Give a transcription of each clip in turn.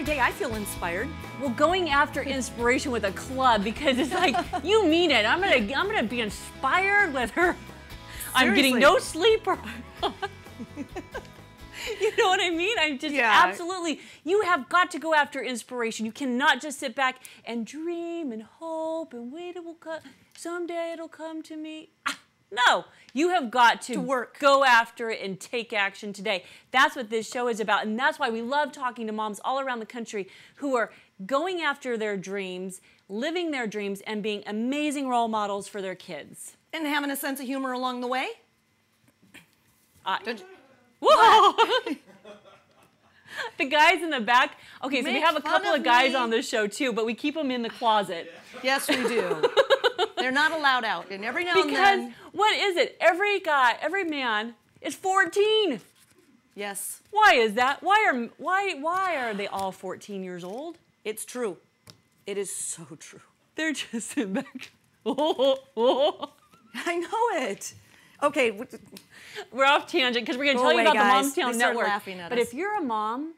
every day I feel inspired. Well, going after inspiration with a club, because it's like, you mean it. I'm gonna be inspired with her. I'm getting no sleep. You know what I mean? I'm just absolutely, you have got to go after inspiration. You cannot just sit back and dream and hope and wait, it will come, someday it'll come to me. No, you have got to work, go after it, and take action today. That's what this show is about, and that's why we love talking to moms all around the country who are going after their dreams, living their dreams, and being amazing role models for their kids. And having a sense of humor along the way. Whoa! The guys in the back. Okay, so we have a couple of guys on this show too, but we keep them in the closet. Yes, we do. They're not allowed out, and every now and then. Because what is it? Every guy, every man is 14. Yes. Why is that? Why are they all 14 years old? It's true. It is so true. They're just sitting back. I know it. Okay. We're off tangent because we're going to tell you about guys. the Momstown Network. Laughing at but us. if you're a mom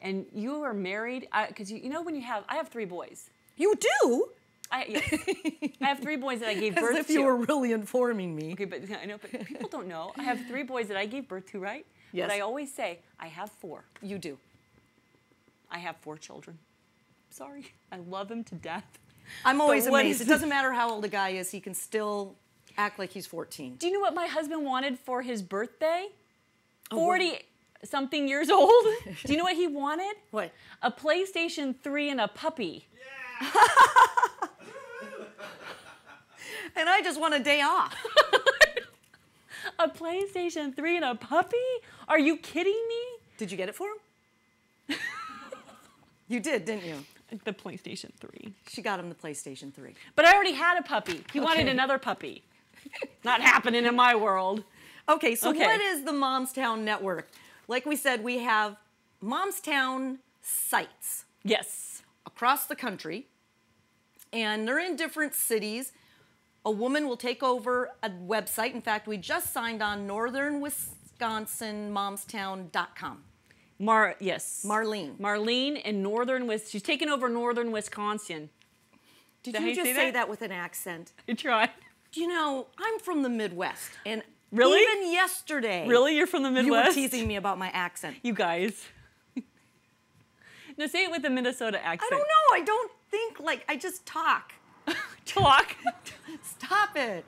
and you are married, because you know when I have 3 boys. You do? Yes. I have 3 boys that I gave birth to. As if you were really informing me. Okay, but I know, but people don't know. I have 3 boys that I gave birth to, right? Yes. But I always say I have 4. You do. I have 4 children. Sorry, I love them to death. I'm always amazed. It doesn't matter how old a guy is; he can still act like he's 14. Do you know what my husband wanted for his birthday? 40-something years old. Do you know what he wanted? What? A PlayStation 3 and a puppy. Yeah. And I just want a day off. A PlayStation 3 and a puppy? Are you kidding me? Did you get it for him? You did, didn't you? The PlayStation 3. She got him the PlayStation 3. But I already had a puppy. He wanted another puppy. Not happening in my world. Okay, so what is the Momstown Network? Like we said, we have Momstown sites. Yes. Across the country. And they're in different cities. A woman will take over a website. In fact, we just signed on Northern Wisconsin Momstown.com. Yes. Marlene. Marlene in Northern Wisconsin. She's taken over Northern Wisconsin. Did you just say that with an accent? I tried. You know, I'm from the Midwest, and really? Even yesterday. Really? You're from the Midwest? You were teasing me about my accent. You guys. No, say it with a Minnesota accent. I don't know. I don't think like, I just talk. Talk? Stop it.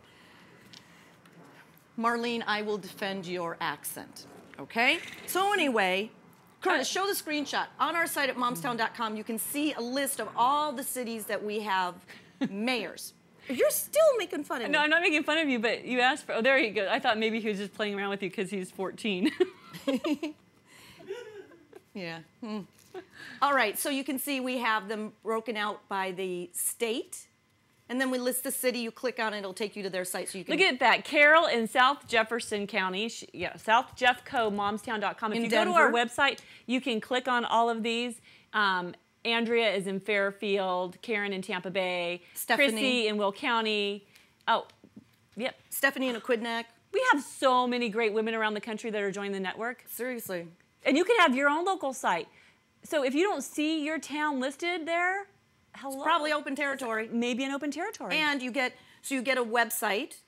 Marlene, I will defend your accent, okay? So anyway, Curtis, show the screenshot. On our site at momstown.com, you can see a list of all the cities that we have mayors. You're still making fun of me. No, I'm not making fun of you, but you asked for, oh, there you go. I thought maybe he was just playing around with you because he's 14. Yeah. All right, so you can see we have them broken out by the state. And then we list the city. You click on it, it'll take you to their site so you can... Look at that. Carol in South Jefferson County. South Jeffco, momstown.com. If you go to our website, you can click on all of these. Andrea is in Fairfield, Karen in Tampa Bay, Stephanie. Chrissy in Will County. Oh, yep. Stephanie in Aquidneck. We have so many great women around the country that are joining the network. Seriously. And you can have your own local site. So if you don't see your town listed there, hello. It's probably open territory. Maybe an open territory. And you get a website.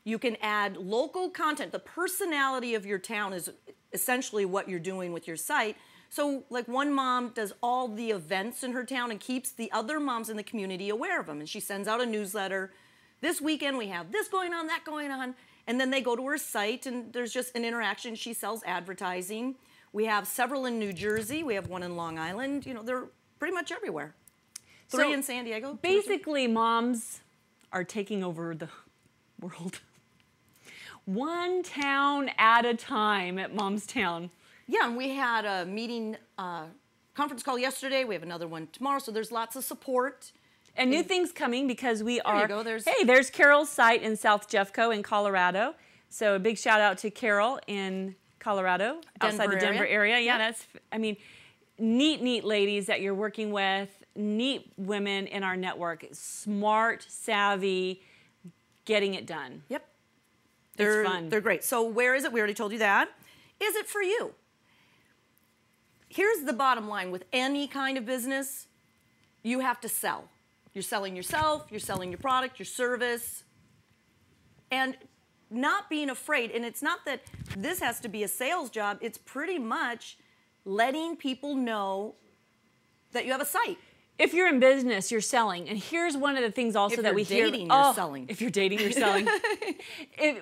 You can add local content. The personality of your town is essentially what you're doing with your site. So like one mom does all the events in her town and keeps the other moms in the community aware of them. And she sends out a newsletter. This weekend we have this going on, that going on. And then they go to her site and there's just an interaction. She sells advertising. We have several in New Jersey. We have one in Long Island. You know, they're pretty much everywhere. 3 in San Diego. Basically, moms are taking over the world. One town at a time at Momstown. Yeah, and we had a meeting, conference call yesterday. We have another one tomorrow, so there's lots of support. And new things coming because we are... There you go. Hey, there's Carol's site in South Jeffco in Colorado. So a big shout out to Carol in Colorado, outside the Denver area. Yeah, that's, I mean, neat ladies that you're working with, neat women in our network, smart, savvy, getting it done. Yep. It's fun. They're great. So where is it? We already told you that. Is it for you? here's the bottom line with any kind of business, you have to sell. You're selling yourself, you're selling your product, your service, and not being afraid. And it's not that this has to be a sales job, it's pretty much letting people know that you have a site. If you're in business, you're selling. And here's one of the things also that we hear. If you're dating, you're selling. If you're dating, you're selling.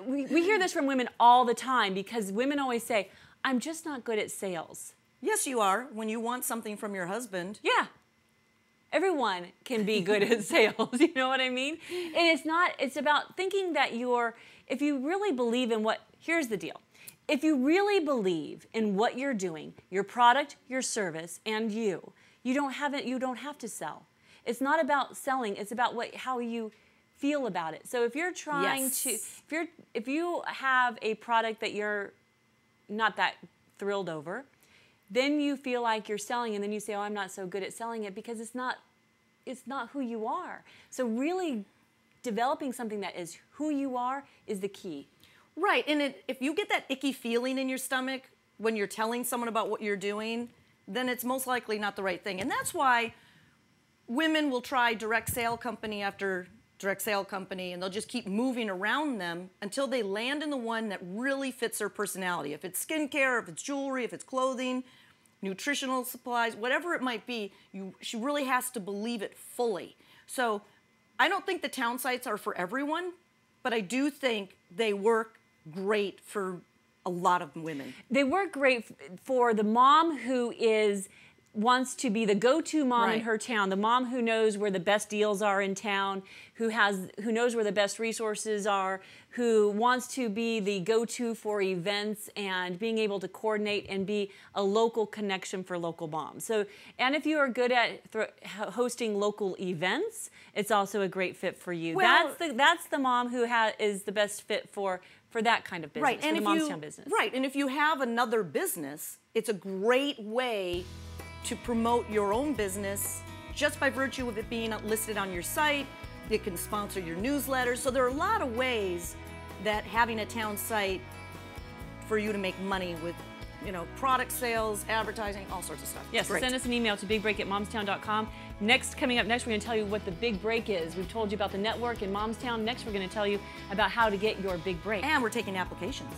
We hear this from women all the time because women always say, I'm just not good at sales. Yes, you are, when you want something from your husband. Yeah. Everyone can be good at sales, you know what I mean? And it's about thinking that if you really believe in here's the deal. If you really believe in what you're doing, your product, your service, and you don't have to sell. It's not about selling, it's about how you feel about it. So if you're trying to, if you have a product that you're not that thrilled over, then you feel like you're selling and then you say, oh, I'm not so good at selling it because it's not who you are. So really developing something that is who you are is the key. Right, and if you get that icky feeling in your stomach when you're telling someone about what you're doing, then it's most likely not the right thing. And that's why women will try direct sale company after direct sale company, and they'll just keep moving around them until they land in the one that really fits their personality. If it's skincare, if it's jewelry, if it's clothing, nutritional supplies, whatever it might be, she really has to believe it fully. So I don't think the town sites are for everyone, but I do think they work great for a lot of women. They work great for the mom who wants to be the go-to mom in her town, the mom who knows where the best deals are in town, who knows where the best resources are, who wants to be the go-to for events and being able to coordinate and be a local connection for local moms. So, and if you are good at hosting local events, it's also a great fit for you. Well, that's the mom who is the best fit for that kind of business, right, and for the Momstown business. Right, and if you have another business, it's a great way to promote your own business just by virtue of it being listed on your site. It can sponsor your newsletter. So there are a lot of ways that having a town site for you to make money with, product sales, advertising, all sorts of stuff. Yes, so send us an email to bigbreak@momstown.com. Coming up next, we're going to tell you what the big break is. We've told you about the network in Momstown. Next, we're going to tell you about how to get your big break. And we're taking applications.